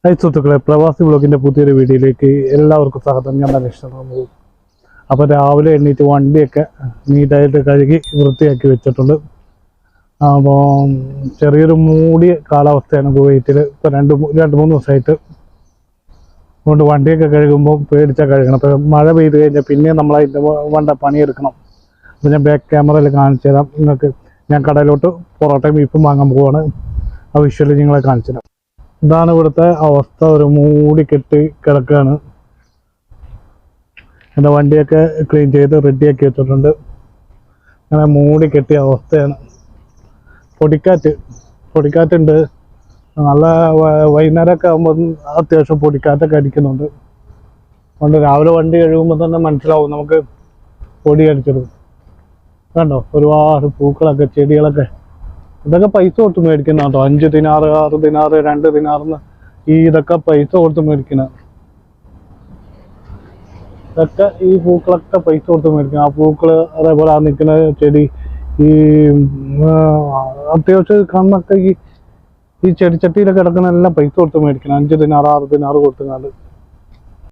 Hi സുഹൃത്തുക്കളെ, പ്രവാസി വ്ളോഗിൻ്റെ പുതിയൊരു വീഡിയോയിലേക്ക് എല്ലാവർക്കും സ്വാഗതം. ഞാൻ പോകും. അപ്പോൾ രാവിലെ എണ്ണീറ്റ് വണ്ടിയൊക്കെ നീറ്റായിട്ട് കഴുകി വൃത്തിയാക്കി വെച്ചിട്ടുണ്ട്. അപ്പോൾ ചെറിയൊരു മൂടിയ കാലാവസ്ഥയാണ് കുവൈറ്റിൽ. ഇപ്പോൾ രണ്ട് മൂന്ന് ദിവസമായിട്ട്. അതുകൊണ്ട് വണ്ടിയൊക്കെ കഴുകുമ്പോൾ പേടിച്ചാൽ കഴുകണം. അപ്പോൾ മഴ പെയ്ത് കഴിഞ്ഞാൽ പിന്നെ നമ്മളതിൻ്റെ പണിയെടുക്കണം. അപ്പോൾ ഞാൻ ബാക്ക് ക്യാമറയിൽ കാണിച്ചു തരാം നിങ്ങൾക്ക്. ഞാൻ കടയിലോട്ട് പൊറോട്ടയും ബീഫും വാങ്ങാൻ പോവാണ്. ആ വിഷ്വൽ നിങ്ങളെ കാണിച്ചു തരാം. ഇതാണ് ഇവിടുത്തെ അവസ്ഥ. ഒരു മൂടി കെട്ടി കിടക്കുകയാണ്. എൻ്റെ വണ്ടിയൊക്കെ ക്ലീൻ ചെയ്ത് റെഡിയാക്കി വെച്ചിട്ടുണ്ട്. അങ്ങനെ മൂടി കെട്ടിയ അവസ്ഥയാണ്. പൊടിക്കാറ്റുണ്ട്. നല്ല വൈകുന്നേരമൊക്കെ ആകുമ്പോൾ അത്യാവശ്യം പൊടിക്കാറ്റൊക്കെ അടിക്കുന്നുണ്ട്. അതുകൊണ്ട് രാവിലെ വണ്ടി കഴുകുമ്പോൾ തന്നെ മനസ്സിലാവും നമുക്ക് പൊടി അടിച്ചിടും. കണ്ടോ, ഒരുപാട് പൂക്കളൊക്കെ ചെടികളൊക്കെ. ഇതൊക്കെ പൈസ കൊടുത്ത് മേടിക്കുന്ന കേട്ടോ. 5 ദിനാറ് 6 ദിനാറ് 2 ദിനാറിന് ഇതൊക്കെ പൈസ കൊടുത്ത് മേടിക്കുന്ന. ഇതൊക്കെ ഈ പൂക്കളൊക്കെ പൈസ കൊടുത്ത് മേടിക്കണം. ആ പൂക്കള് അതേപോലെ ആ നിൽക്കുന്ന ചെടി, ഈ അത്യാവശ്യം കണ്ണൊക്കെ ഈ ചെടിച്ചട്ടിയിലൊക്കെ കിടക്കുന്ന എല്ലാം പൈസ കൊടുത്ത് മേടിക്കണം. 5 ദിനാറ് 6 ദിനാറ് കൊടുത്തുകൊണ്ട്.